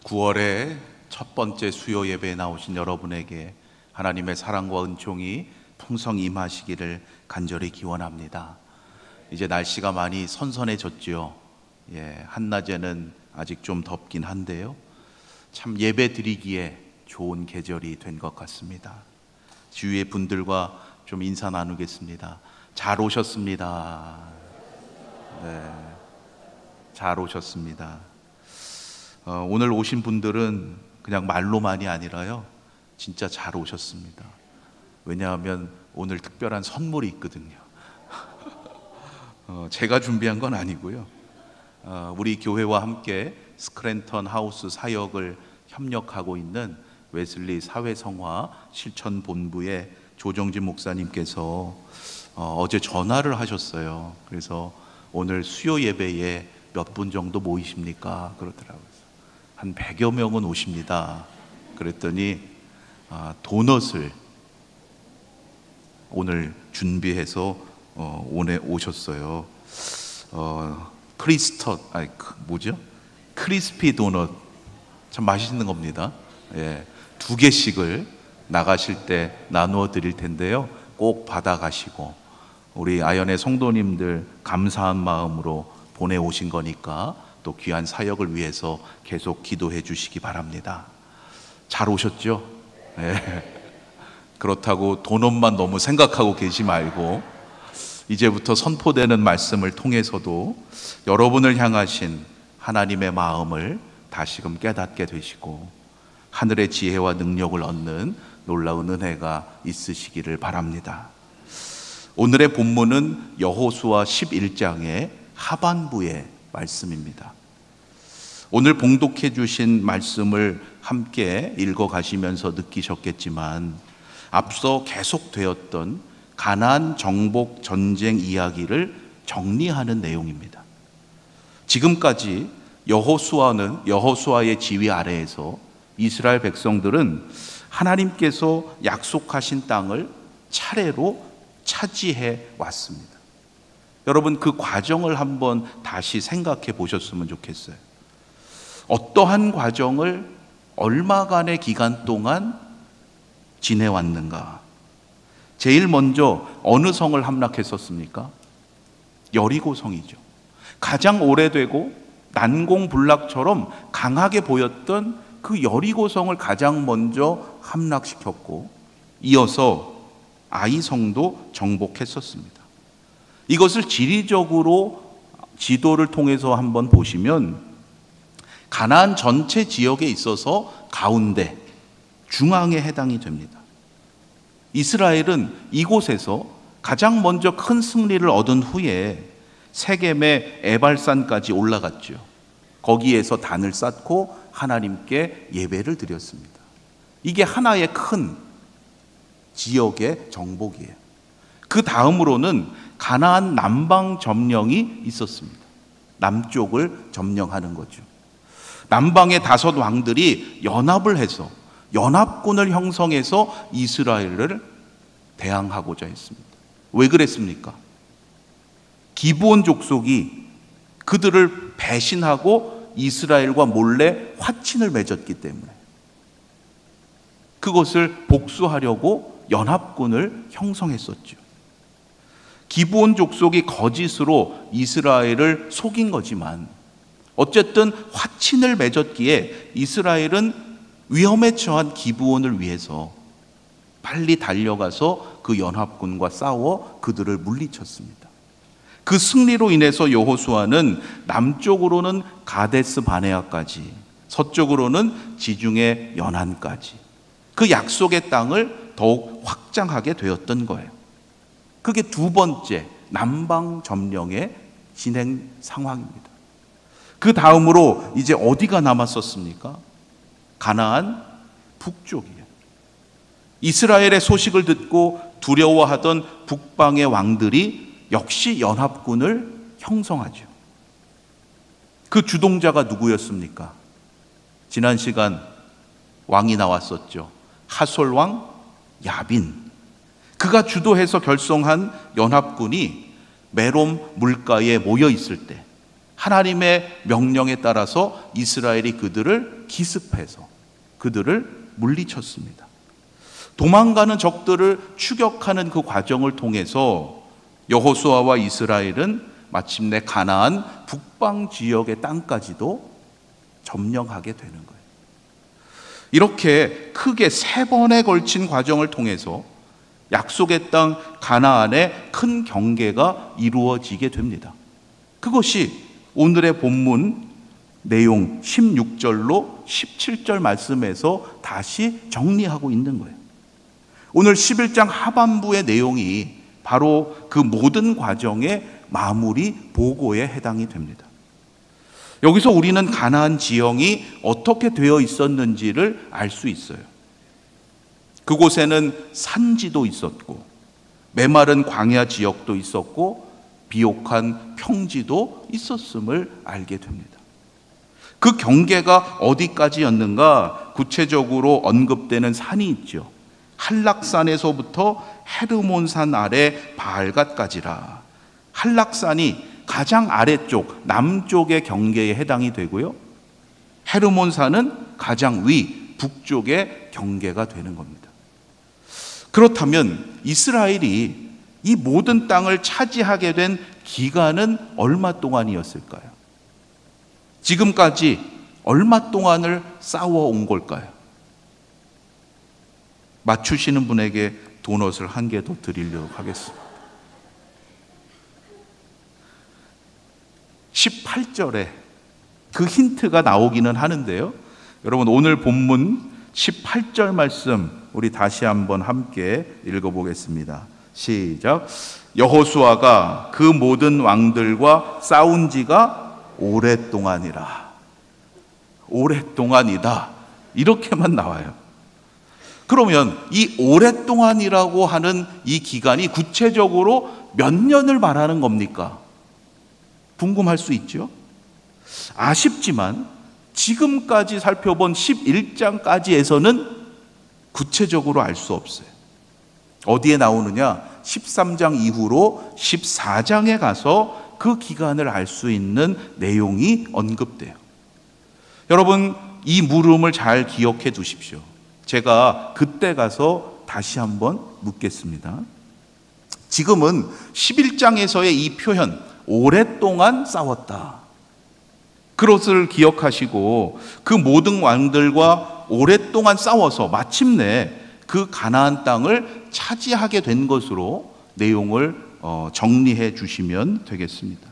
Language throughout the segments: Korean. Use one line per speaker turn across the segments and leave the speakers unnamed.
9월의 첫 번째 수요 예배에 나오신 여러분에게 하나님의 사랑과 은총이 풍성히 임하시기를 간절히 기원합니다. 이제 날씨가 많이 선선해졌죠. 한낮에는 아직 좀 덥긴 한데요, 참 예배 드리기에 좋은 계절이 된 것 같습니다. 주위의 분들과 좀 인사 나누겠습니다. 잘 오셨습니다. 잘 오셨습니다. 오늘 오신 분들은 그냥 말로만이 아니라요, 진짜 잘 오셨습니다. 왜냐하면 오늘 특별한 선물이 있거든요. 제가 준비한 건 아니고요, 우리 교회와 함께 스크랜턴 하우스 사역을 협력하고 있는 웨슬리 사회성화 실천본부의 조정진 목사님께서 어제 전화를 하셨어요. 그래서 오늘 수요 예배에 몇 분 정도 모이십니까? 그러더라고요. 한 100여 명은 오십니다. 그랬더니 도넛을 오늘 준비해서 오셨어요. 크리스피 도넛, 참 맛있는 겁니다. 2개씩을 나가실 때 나누어 드릴 텐데요, 꼭 받아가시고, 우리 아연의 성도님들 감사한 마음으로 보내오신 거니까 또 귀한 사역을 위해서 계속 기도해 주시기 바랍니다. 잘 오셨죠? 그렇다고 도넛만 너무 생각하고 계시 말고, 이제부터 선포되는 말씀을 통해서도 여러분을 향하신 하나님의 마음을 다시금 깨닫게 되시고 하늘의 지혜와 능력을 얻는 놀라운 은혜가 있으시기를 바랍니다. 오늘의 본문은 여호수아 11장의 하반부의 말씀입니다. 오늘 봉독해 주신 말씀을 함께 읽어 가시면서 느끼셨겠지만, 앞서 계속되었던 가나안 정복 전쟁 이야기를 정리하는 내용입니다. 지금까지 여호수아의 지휘 아래에서 이스라엘 백성들은 하나님께서 약속하신 땅을 차례로 차지해 왔습니다. 여러분, 그 과정을 한번 다시 생각해 보셨으면 좋겠어요. 어떠한 과정을 얼마간의 기간 동안 지내왔는가? 제일 먼저 어느 성을 함락했었습니까? 여리고성이죠. 가장 오래되고 난공불락처럼 강하게 보였던 그 여리고성을 가장 먼저 함락시켰고, 이어서 아이성도 정복했었습니다. 이것을 지리적으로 지도를 통해서 한번 보시면 가나안 전체 지역에 있어서 가운데, 중앙에 해당이 됩니다. 이스라엘은 이곳에서 가장 먼저 큰 승리를 얻은 후에 세겜의 에발산까지 올라갔죠. 거기에서 단을 쌓고 하나님께 예배를 드렸습니다. 이게 하나의 큰 지역의 정복이에요. 그 다음으로는 가나안 남방 점령이 있었습니다. 남쪽을 점령하는 거죠. 남방의 5 왕들이 연합을 해서 연합군을 형성해서 이스라엘을 대항하고자 했습니다. 왜 그랬습니까? 기브온 족속이 그들을 배신하고 이스라엘과 몰래 화친을 맺었기 때문에 그것을 복수하려고 연합군을 형성했었죠. 기브온 족속이 거짓으로 이스라엘을 속인 거지만 어쨌든 화친을 맺었기에 이스라엘은 위험에 처한 기브온을 위해서 빨리 달려가서 그 연합군과 싸워 그들을 물리쳤습니다. 그 승리로 인해서 여호수아는 남쪽으로는 가데스 바네아까지, 서쪽으로는 지중해 연안까지 그 약속의 땅을 더욱 확장하게 되었던 거예요. 그게 2번째 남방 점령의 진행 상황입니다. 그 다음으로 이제 어디가 남았었습니까? 가나안 북쪽이에요. 이스라엘의 소식을 듣고 두려워하던 북방의 왕들이 역시 연합군을 형성하죠. 그 주동자가 누구였습니까? 지난 시간 왕이 나왔었죠. 하솔왕 야빈. 그가 주도해서 결성한 연합군이 메롬 물가에 모여 있을 때 하나님의 명령에 따라서 이스라엘이 그들을 기습해서 그들을 물리쳤습니다. 도망가는 적들을 추격하는 그 과정을 통해서 여호수아와 이스라엘은 마침내 가나안 북방 지역의 땅까지도 점령하게 되는 거예요. 이렇게 크게 3번에 걸친 과정을 통해서 약속의 땅 가나안의 큰 경계가 이루어지게 됩니다. 그것이 오늘의 본문 내용 16절로 17절 말씀에서 다시 정리하고 있는 거예요. 오늘 11장 하반부의 내용이 바로 그 모든 과정의 마무리 보고에 해당이 됩니다. 여기서 우리는 가나안 지형이 어떻게 되어 있었는지를 알 수 있어요. 그곳에는 산지도 있었고 메마른 광야 지역도 있었고 비옥한 평지도 있었음을 알게 됩니다. 그 경계가 어디까지였는가 구체적으로 언급되는 산이 있죠. 한락산에서부터 헤르몬산 아래 바알갓까지라. 한락산이 가장 아래쪽 남쪽의 경계에 해당이 되고요, 헤르몬산은 가장 위 북쪽의 경계가 되는 겁니다. 그렇다면 이스라엘이 이 모든 땅을 차지하게 된 기간은 얼마 동안이었을까요? 지금까지 얼마 동안을 싸워온 걸까요? 맞추시는 분에게 도넛을 한 개 더 드리려고 하겠습니다. 18절에 그 힌트가 나오기는 하는데요, 여러분 오늘 본문 18절 말씀 우리 다시 한번 함께 읽어보겠습니다. 시작. 여호수아가 그 모든 왕들과 싸운 지가 오랫동안이라. 오랫동안이다, 이렇게만 나와요. 그러면 이 오랫동안이라고 하는 이 기간이 구체적으로 몇 년을 말하는 겁니까? 궁금할 수 있죠. 아쉽지만 지금까지 살펴본 11장까지에서는 구체적으로 알 수 없어요. 어디에 나오느냐? 13장 이후로 14장에 가서 그 기간을 알 수 있는 내용이 언급돼요. 여러분, 이 물음을 잘 기억해 두십시오. 제가 그때 가서 다시 한번 묻겠습니다. 지금은 11장에서의 이 표현, 오랫동안 싸웠다, 그것을 기억하시고 그 모든 왕들과 오랫동안 싸워서 마침내 그 가나안 땅을 차지하게 된 것으로 내용을 정리해 주시면 되겠습니다.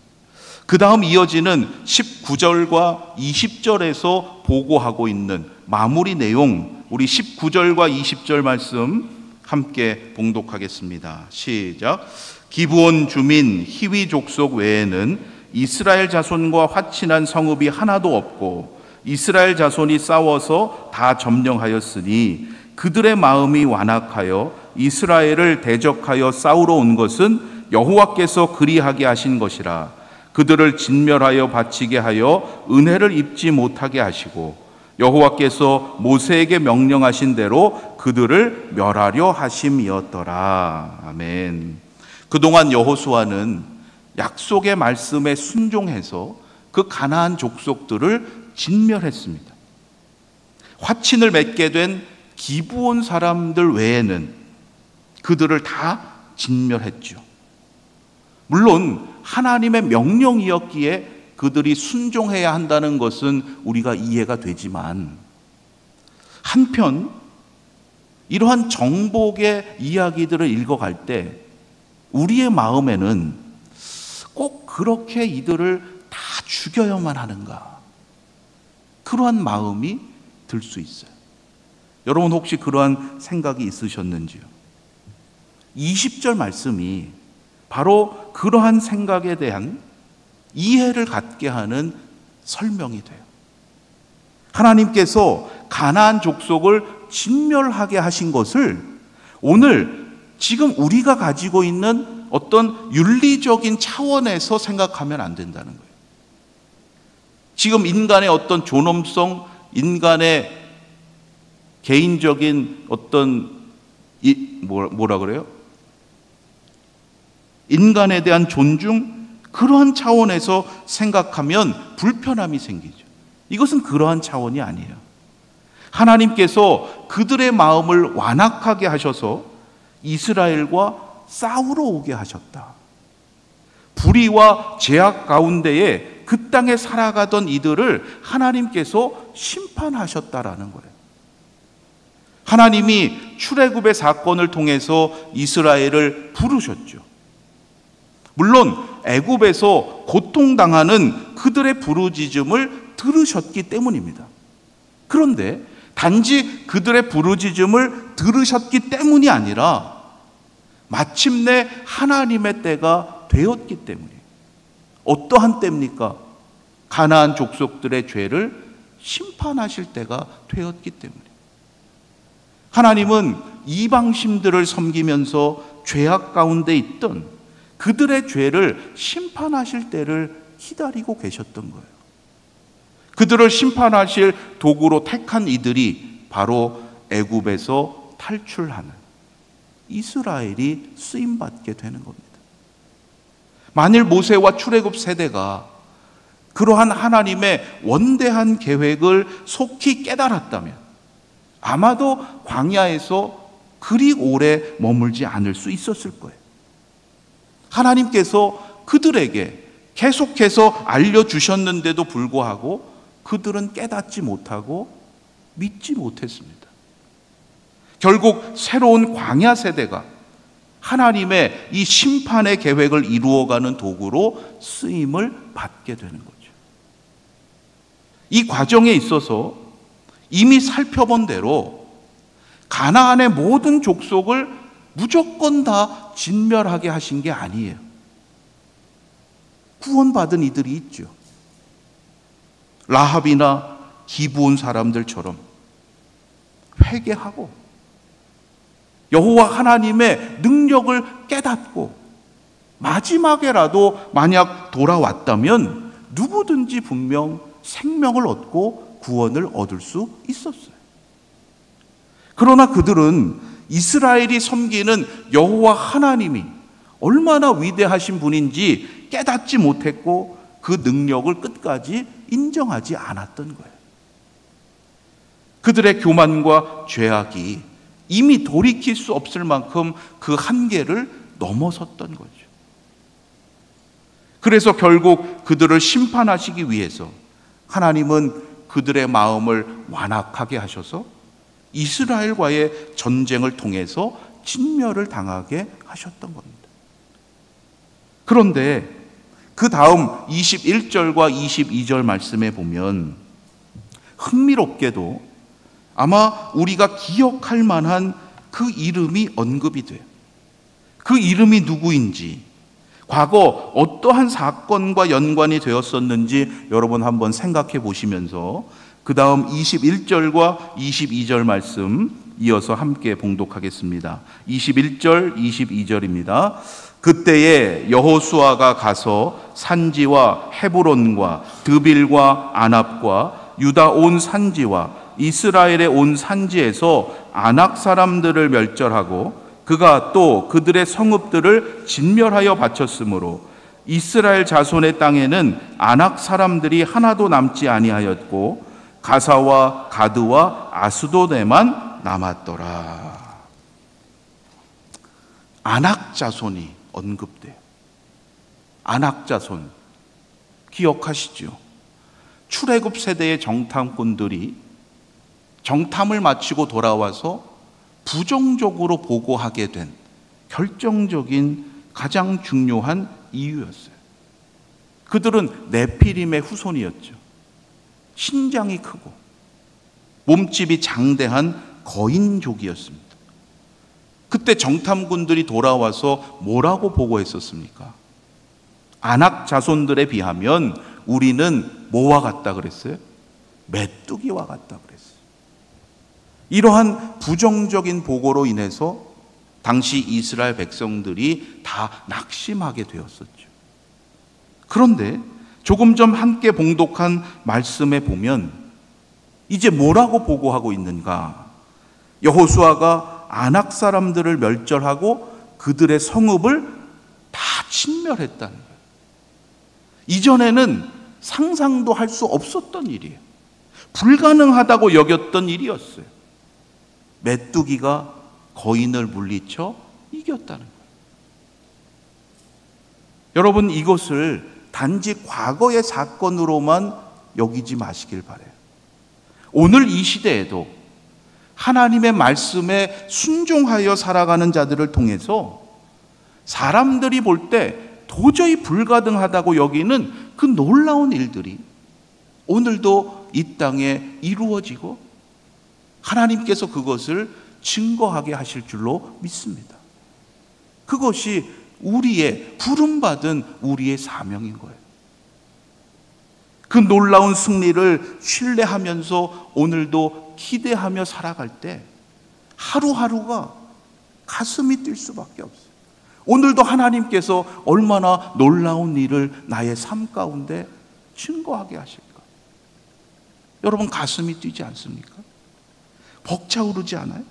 그 다음 이어지는 19절과 20절에서 보고하고 있는 마무리 내용, 우리 19절과 20절 말씀 함께 봉독하겠습니다. 시작. 기브온 주민 히위 족속 외에는 이스라엘 자손과 화친한 성읍이 하나도 없고 이스라엘 자손이 싸워서 다 점령하였으니 그들의 마음이 완악하여 이스라엘을 대적하여 싸우러 온 것은 여호와께서 그리하게 하신 것이라. 그들을 진멸하여 바치게 하여 은혜를 입지 못하게 하시고 여호와께서 모세에게 명령하신 대로 그들을 멸하려 하심이었더라. 아멘. 그동안 여호수아는 약속의 말씀에 순종해서 그 가나안 족속들을 진멸했습니다. 화친을 맺게 된 기브온 사람들 외에는 그들을 다 진멸했죠. 물론 하나님의 명령이었기에 그들이 순종해야 한다는 것은 우리가 이해가 되지만, 한편 이러한 정복의 이야기들을 읽어갈 때 우리의 마음에는 꼭 그렇게 이들을 다 죽여야만 하는가, 그러한 마음이 들 수 있어요. 여러분 혹시 그러한 생각이 있으셨는지요? 20절 말씀이 바로 그러한 생각에 대한 이해를 갖게 하는 설명이 돼요. 하나님께서 가나안 족속을 진멸하게 하신 것을 오늘 지금 우리가 가지고 있는 어떤 윤리적인 차원에서 생각하면 안 된다는 거예요. 지금 인간의 어떤 존엄성, 인간의 개인적인 어떤 뭐라 그래요? 인간에 대한 존중, 그러한 차원에서 생각하면 불편함이 생기죠. 이것은 그러한 차원이 아니에요. 하나님께서 그들의 마음을 완악하게 하셔서 이스라엘과 싸우러 오게 하셨다. 불의와 죄악 가운데에 그 땅에 살아가던 이들을 하나님께서 심판하셨다라는 거예요. 하나님이 출애굽의 사건을 통해서 이스라엘을 부르셨죠. 물론 애굽에서 고통당하는 그들의 부르짖음을 들으셨기 때문입니다. 그런데 단지 그들의 부르짖음을 들으셨기 때문이 아니라 마침내 하나님의 때가 되었기 때문이에요. 어떠한 때입니까? 가나안 족속들의 죄를 심판하실 때가 되었기 때문이에요. 하나님은 이방신들을 섬기면서 죄악 가운데 있던 그들의 죄를 심판하실 때를 기다리고 계셨던 거예요. 그들을 심판하실 도구로 택한 이들이 바로 애굽에서 탈출하는 이스라엘이 쓰임받게 되는 겁니다. 만일 모세와 출애굽 세대가 그러한 하나님의 원대한 계획을 속히 깨달았다면 아마도 광야에서 그리 오래 머물지 않을 수 있었을 거예요. 하나님께서 그들에게 계속해서 알려주셨는데도 불구하고 그들은 깨닫지 못하고 믿지 못했습니다. 결국 새로운 광야 세대가 하나님의 이 심판의 계획을 이루어가는 도구로 쓰임을 받게 되는 거죠. 이 과정에 있어서 이미 살펴본 대로 가나안의 모든 족속을 무조건 다 진멸하게 하신 게 아니에요. 구원받은 이들이 있죠. 라합이나 기브온 사람들처럼 회개하고 여호와 하나님의 능력을 깨닫고 마지막에라도 만약 돌아왔다면 누구든지 분명 생명을 얻고 구원을 얻을 수 있었어요. 그러나 그들은 이스라엘이 섬기는 여호와 하나님이 얼마나 위대하신 분인지 깨닫지 못했고 그 능력을 끝까지 인정하지 않았던 거예요. 그들의 교만과 죄악이 이미 돌이킬 수 없을 만큼 그 한계를 넘어섰던 거죠. 그래서 결국 그들을 심판하시기 위해서 하나님은 그들의 마음을 완악하게 하셔서 이스라엘과의 전쟁을 통해서 진멸을 당하게 하셨던 겁니다. 그런데 그 다음 21절과 22절 말씀에 보면 흥미롭게도 아마 우리가 기억할 만한 그 이름이 언급이 돼요. 그 이름이 누구인지, 과거 어떠한 사건과 연관이 되었었는지 여러분 한번 생각해 보시면서 그 다음 21절과 22절 말씀 이어서 함께 봉독하겠습니다. 21절, 22절입니다. 그때에 여호수아가 가서 산지와 헤브론과 드빌과 아납과 유다 온 산지와 이스라엘의 온 산지에서 아낙 사람들을 멸절하고 그가 또 그들의 성읍들을 진멸하여 바쳤으므로 이스라엘 자손의 땅에는 아낙 사람들이 하나도 남지 아니하였고 가사와 가드와 아스도데만 남았더라. 아낙 자손이 언급돼요. 아낙 자손 기억하시죠? 출애굽 세대의 정탐꾼들이 정탐을 마치고 돌아와서 부정적으로 보고하게 된 결정적인 가장 중요한 이유였어요. 그들은 네피림의 후손이었죠. 신장이 크고 몸집이 장대한 거인족이었습니다. 그때 정탐꾼들이 돌아와서 뭐라고 보고했었습니까? 아낙 자손들에 비하면 우리는 뭐와 같다 그랬어요? 메뚜기와 같다 그랬어요. 이러한 부정적인 보고로 인해서 당시 이스라엘 백성들이 다 낙심하게 되었었죠. 그런데 조금 전 함께 봉독한 말씀에 보면 이제 뭐라고 보고하고 있는가? 여호수아가 아낙 사람들을 멸절하고 그들의 성읍을 다 진멸했다는 거예요. 이전에는 상상도 할 수 없었던 일이에요. 불가능하다고 여겼던 일이었어요. 메뚜기가 거인을 물리쳐 이겼다는 거예요. 여러분, 이것을 단지 과거의 사건으로만 여기지 마시길 바라요. 오늘 이 시대에도 하나님의 말씀에 순종하여 살아가는 자들을 통해서 사람들이 볼 때 도저히 불가능하다고 여기는 그 놀라운 일들이 오늘도 이 땅에 이루어지고 하나님께서 그것을 증거하게 하실 줄로 믿습니다. 그것이 우리의 부름받은 우리의 사명인 거예요. 그 놀라운 승리를 신뢰하면서 오늘도 기대하며 살아갈 때 하루하루가 가슴이 뛸 수밖에 없어요. 오늘도 하나님께서 얼마나 놀라운 일을 나의 삶 가운데 증거하게 하실까? 여러분, 가슴이 뛰지 않습니까? 벅차오르지 않아요?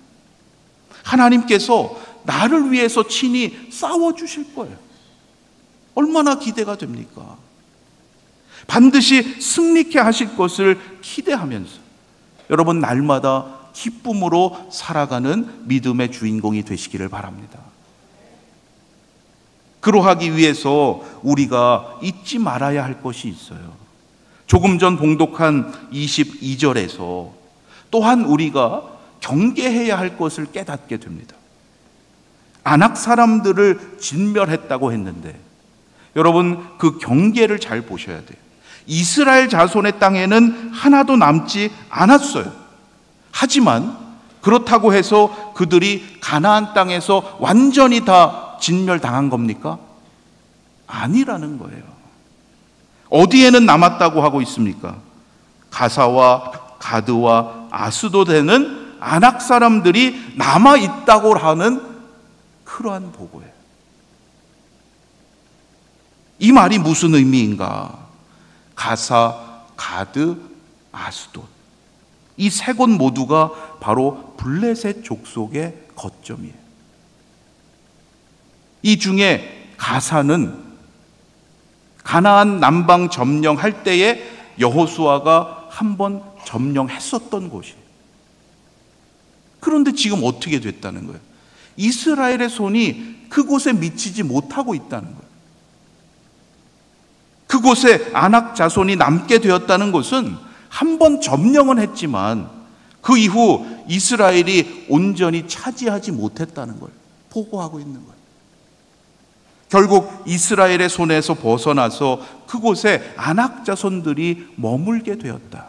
하나님께서 나를 위해서 친히 싸워주실 거예요. 얼마나 기대가 됩니까? 반드시 승리케 하실 것을 기대하면서 여러분, 날마다 기쁨으로 살아가는 믿음의 주인공이 되시기를 바랍니다. 그러하기 위해서 우리가 잊지 말아야 할 것이 있어요. 조금 전 봉독한 22절에서 또한 우리가 경계해야 할 것을 깨닫게 됩니다. 아낙 사람들을 진멸했다고 했는데 여러분, 그 경계를 잘 보셔야 돼요. 이스라엘 자손의 땅에는 하나도 남지 않았어요. 하지만 그렇다고 해서 그들이 가나안 땅에서 완전히 다 진멸당한 겁니까? 아니라는 거예요. 어디에는 남았다고 하고 있습니까? 가사와 가드와 아스도드에는 아낙 사람들이 남아있다고 하는 그러한 보고예요. 이 말이 무슨 의미인가? 가사, 가드, 아스돗, 이 세 곳 모두가 바로 블레셋 족속의 거점이에요. 이 중에 가사는 가나안 남방 점령할 때에 여호수아가 한번 점령했었던 곳이에요. 그런데 지금 어떻게 됐다는 거예요? 이스라엘의 손이 그곳에 미치지 못하고 있다는 거예요. 그곳에 아낙 자손이 남게 되었다는 것은 한 번 점령은 했지만 그 이후 이스라엘이 온전히 차지하지 못했다는 걸 보고하고 있는 거예요. 결국 이스라엘의 손에서 벗어나서 그곳에 아낙 자손들이 머물게 되었다.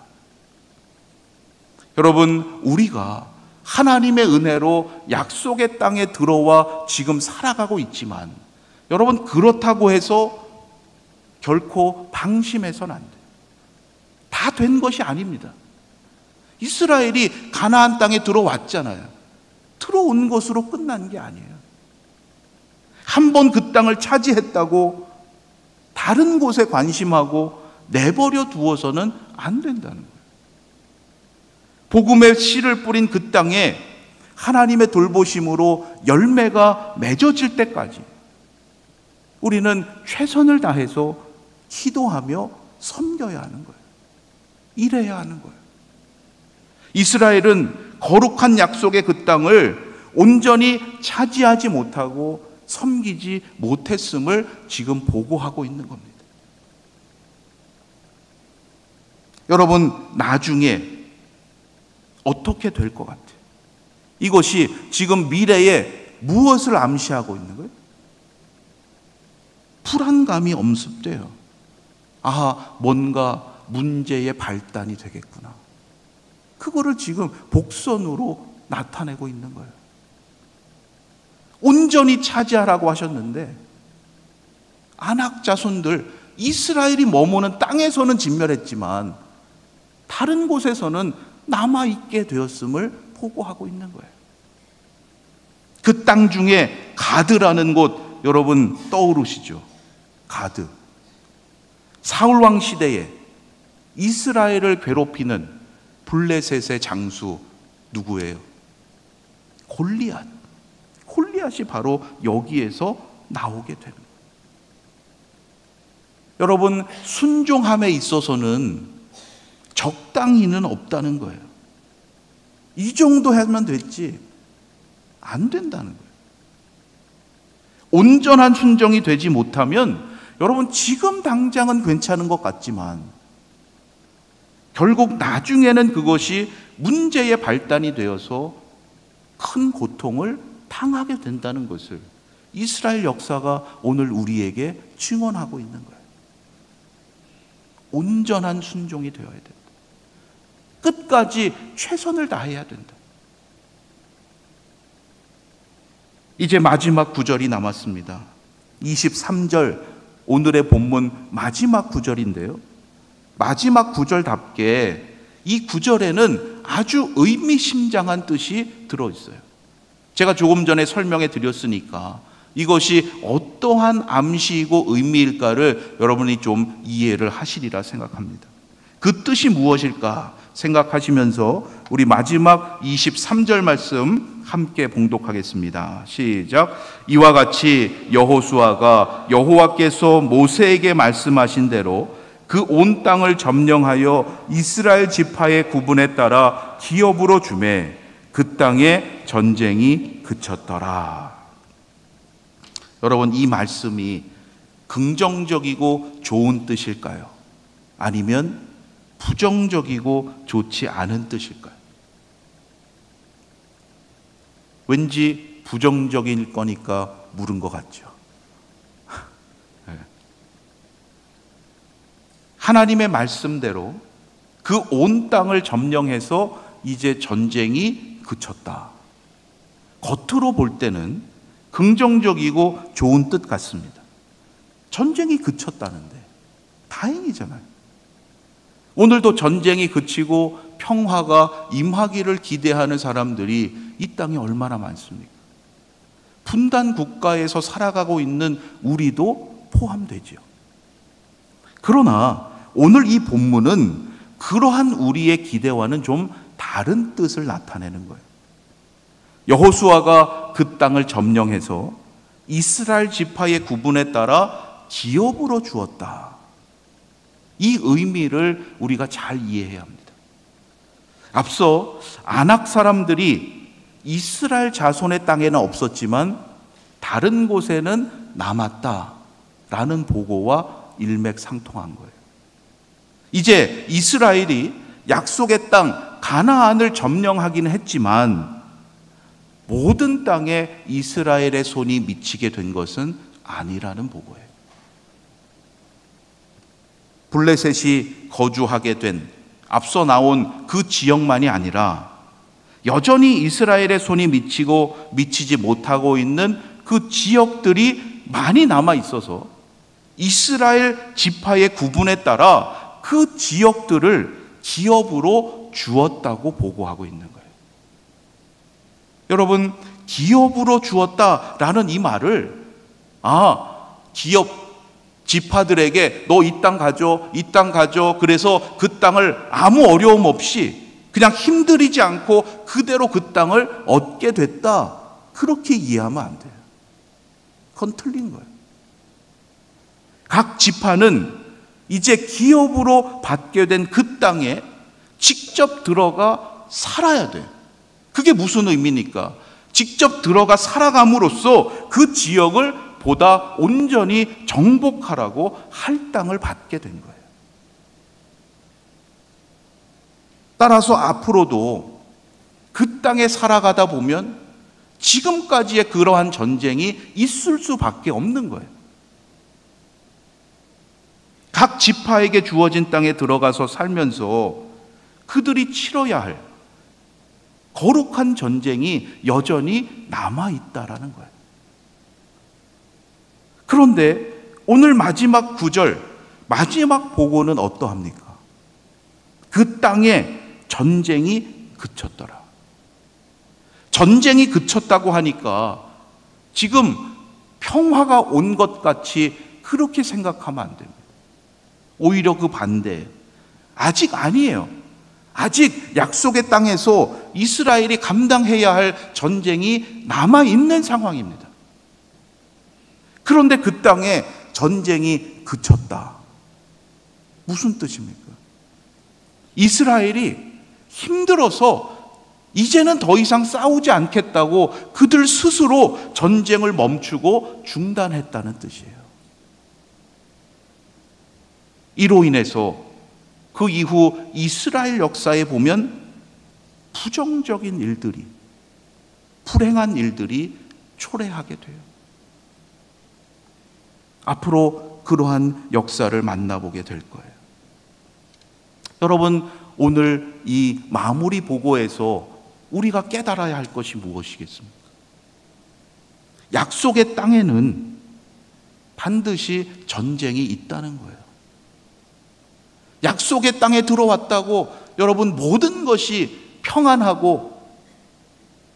여러분, 우리가 하나님의 은혜로 약속의 땅에 들어와 지금 살아가고 있지만 여러분, 그렇다고 해서 결코 방심해서는 안 돼요. 다 된 것이 아닙니다. 이스라엘이 가나안 땅에 들어왔잖아요. 들어온 것으로 끝난 게 아니에요. 한 번 그 땅을 차지했다고 다른 곳에 관심하고 내버려 두어서는 안 된다는 거예요. 복음의 씨를 뿌린 그 땅에 하나님의 돌보심으로 열매가 맺어질 때까지 우리는 최선을 다해서 기도하며 섬겨야 하는 거예요. 일해야 하는 거예요. 이스라엘은 거룩한 약속의 그 땅을 온전히 차지하지 못하고 섬기지 못했음을 지금 보고하고 있는 겁니다. 여러분, 나중에 어떻게 될 것 같아요? 이것이 지금 미래에 무엇을 암시하고 있는 거예요? 불안감이 엄습돼요. 아, 뭔가 문제의 발단이 되겠구나. 그거를 지금 복선으로 나타내고 있는 거예요. 온전히 차지하라고 하셨는데 아낙 자손들, 이스라엘이 머무는 땅에서는 진멸했지만 다른 곳에서는 남아있게 되었음을 보고하고 있는 거예요. 그 땅 중에 가드라는 곳 여러분 떠오르시죠? 가드. 사울왕 시대에 이스라엘을 괴롭히는 블레셋의 장수 누구예요? 골리앗. 골리앗이 바로 여기에서 나오게 됩니다. 여러분, 순종함에 있어서는 적당히는 없다는 거예요. 이 정도 하면 됐지 안 된다는 거예요. 온전한 순종이 되지 못하면 여러분, 지금 당장은 괜찮은 것 같지만 결국 나중에는 그것이 문제의 발단이 되어서 큰 고통을 당하게 된다는 것을 이스라엘 역사가 오늘 우리에게 증언하고 있는 거예요. 온전한 순종이 되어야 된다. 끝까지 최선을 다해야 된다. 이제 마지막 구절이 남았습니다. 23절, 오늘의 본문 마지막 구절인데요, 마지막 구절답게 이 구절에는 아주 의미심장한 뜻이 들어있어요. 제가 조금 전에 설명해 드렸으니까 이것이 어떠한 암시이고 의미일까를 여러분이 좀 이해를 하시리라 생각합니다. 그 뜻이 무엇일까 생각하시면서 우리 마지막 23절 말씀 함께 봉독하겠습니다. 시작. 이와 같이 여호수아가 여호와께서 모세에게 말씀하신 대로 그 온 땅을 점령하여 이스라엘 지파의 구분에 따라 기업으로 주매 그 땅에 전쟁이 그쳤더라. 여러분, 이 말씀이 긍정적이고 좋은 뜻일까요? 아니면 부정적이고 좋지 않은 뜻일까요? 왠지 부정적일 거니까 물은 것 같죠. 하나님의 말씀대로 그 온 땅을 점령해서 이제 전쟁이 그쳤다. 겉으로 볼 때는 긍정적이고 좋은 뜻 같습니다. 전쟁이 그쳤다는데 다행이잖아요. 오늘도 전쟁이 그치고 평화가 임하기를 기대하는 사람들이 이 땅에 얼마나 많습니까? 분단 국가에서 살아가고 있는 우리도 포함되지요. 그러나 오늘 이 본문은 그러한 우리의 기대와는 좀 다른 뜻을 나타내는 거예요. 여호수아가 그 땅을 점령해서 이스라엘 지파의 구분에 따라 기업으로 주었다. 이 의미를 우리가 잘 이해해야 합니다. 앞서 아낙 사람들이 이스라엘 자손의 땅에는 없었지만 다른 곳에는 남았다라는 보고와 일맥상통한 거예요. 이제 이스라엘이 약속의 땅 가나안을 점령하기는 했지만 모든 땅에 이스라엘의 손이 미치게 된 것은 아니라는 보고예요. 블레셋이 거주하게 된 앞서 나온 그 지역만이 아니라 여전히 이스라엘의 손이 미치고 미치지 못하고 있는 그 지역들이 많이 남아 있어서 이스라엘 지파의 구분에 따라 그 지역들을 기업으로 주었다고 보고하고 있는 거예요. 여러분, 기업으로 주었다라는 이 말을 기업 지파들에게 너 이 땅 가져, 이 땅 가져, 그래서 그 땅을 아무 어려움 없이 그냥 힘들이지 않고 그대로 그 땅을 얻게 됐다, 그렇게 이해하면 안 돼요. 그건 틀린 거예요. 각 지파는 이제 기업으로 받게 된 그 땅에 직접 들어가 살아야 돼요. 그게 무슨 의미입니까? 직접 들어가 살아감으로써 그 지역을 보다 온전히 정복하라고 할 땅을 받게 된 거예요. 따라서 앞으로도 그 땅에 살아가다 보면 지금까지의 그러한 전쟁이 있을 수밖에 없는 거예요. 각 지파에게 주어진 땅에 들어가서 살면서 그들이 치러야 할 거룩한 전쟁이 여전히 남아있다라는 거예요. 그런데 오늘 마지막 구절, 마지막 보고는 어떠합니까? 그 땅에 전쟁이 그쳤더라. 전쟁이 그쳤다고 하니까 지금 평화가 온 것 같이 그렇게 생각하면 안 됩니다. 오히려 그 반대, 아직 아니에요. 아직 약속의 땅에서 이스라엘이 감당해야 할 전쟁이 남아있는 상황입니다. 그런데 그 땅에 전쟁이 그쳤다. 무슨 뜻입니까? 이스라엘이 힘들어서 이제는 더 이상 싸우지 않겠다고 그들 스스로 전쟁을 멈추고 중단했다는 뜻이에요. 이로 인해서 그 이후 이스라엘 역사에 보면 부정적인 일들이, 불행한 일들이 초래하게 돼요. 앞으로 그러한 역사를 만나보게 될 거예요. 여러분, 오늘 이 마무리 보고에서 우리가 깨달아야 할 것이 무엇이겠습니까? 약속의 땅에는 반드시 전쟁이 있다는 거예요. 약속의 땅에 들어왔다고 여러분 모든 것이 평안하고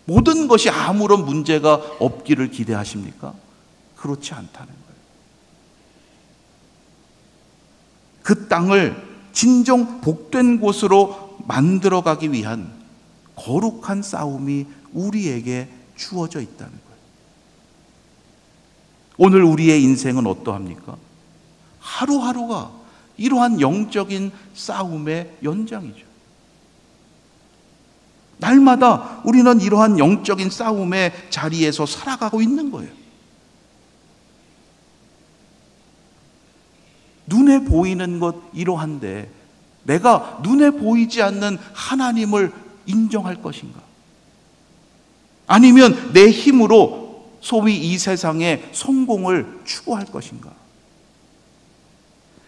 모든 것이 아무런 문제가 없기를 기대하십니까? 그렇지 않다는 거예요. 그 땅을 진정 복된 곳으로 만들어가기 위한 거룩한 싸움이 우리에게 주어져 있다는 거예요. 오늘 우리의 인생은 어떠합니까? 하루하루가 이러한 영적인 싸움의 연장이죠. 날마다 우리는 이러한 영적인 싸움의 자리에서 살아가고 있는 거예요. 눈에 보이는 것 이러한데 내가 눈에 보이지 않는 하나님을 인정할 것인가? 아니면 내 힘으로 소위 이 세상의 성공을 추구할 것인가?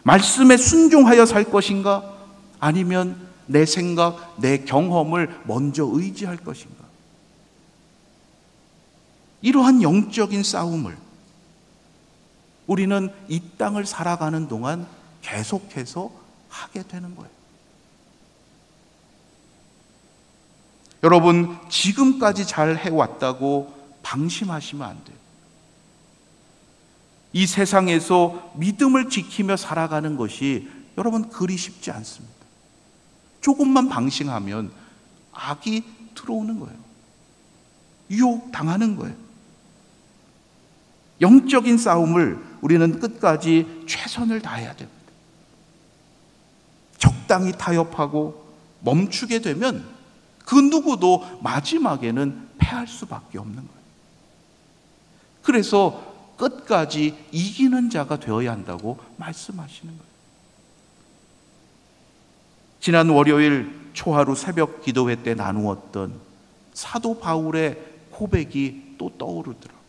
말씀에 순종하여 살 것인가? 아니면 내 생각, 내 경험을 먼저 의지할 것인가? 이러한 영적인 싸움을 우리는 이 땅을 살아가는 동안 계속해서 하게 되는 거예요. 여러분, 지금까지 잘 해왔다고 방심하시면 안 돼요. 이 세상에서 믿음을 지키며 살아가는 것이 여러분 그리 쉽지 않습니다. 조금만 방심하면 악이 들어오는 거예요. 유혹 당하는 거예요. 영적인 싸움을 우리는 끝까지 최선을 다해야 됩니다. 적당히 타협하고 멈추게 되면 그 누구도 마지막에는 패할 수밖에 없는 거예요. 그래서 끝까지 이기는 자가 되어야 한다고 말씀하시는 거예요. 지난 월요일 초하루 새벽 기도회 때 나누었던 사도 바울의 고백이 또 떠오르더라고요.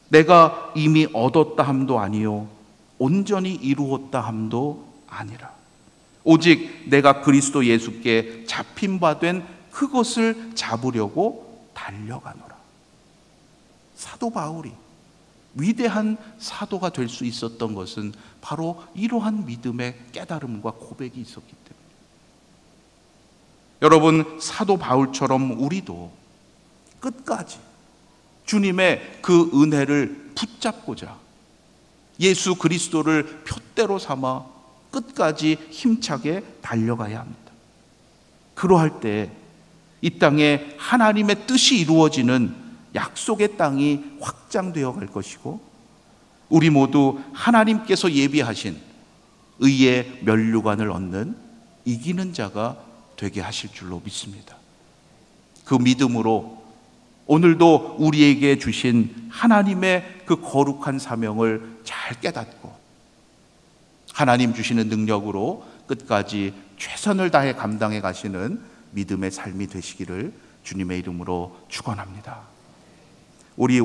내가 이미 얻었다 함도 아니요 온전히 이루었다 함도 아니라 오직 내가 그리스도 예수께 잡힌 바 된 그것을 잡으려고 달려가노라. 사도 바울이 위대한 사도가 될 수 있었던 것은 바로 이러한 믿음의 깨달음과 고백이 있었기 때문에, 여러분, 사도 바울처럼 우리도 끝까지 주님의 그 은혜를 붙잡고자 예수 그리스도를 표대로 삼아 끝까지 힘차게 달려가야 합니다. 그러할 때 이 땅에 하나님의 뜻이 이루어지는 약속의 땅이 확장되어 갈 것이고, 우리 모두 하나님께서 예비하신 의의 면류관을 얻는 이기는 자가 되게 하실 줄로 믿습니다. 그 믿음으로 오늘도 우리에게 주신 하나님의 그 거룩한 사명을 잘 깨닫고 하나님 주시는 능력으로 끝까지 최선을 다해 감당해 가시는 믿음의 삶이 되시기를 주님의 이름으로 축원합니다. 우리